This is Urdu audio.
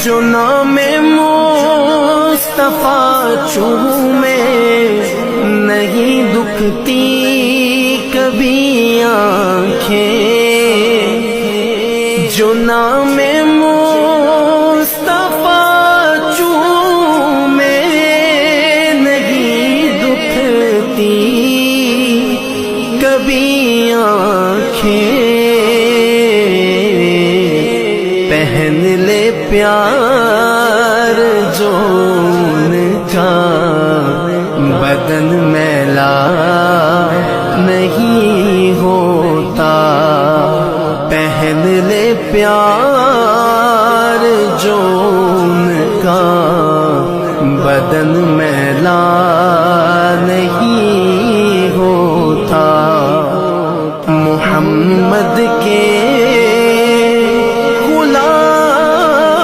جو نام مصطفیٰ چومے نہیں دکھتی کبھی آنکھیں، جو نام مصطفیٰ چومے نہیں دکھتی کبھی آنکھیں، پہن لے پیار جو ان کا بدن میلا نہیں ہوتا، پہن لے پیار جو ان کا بدن میلا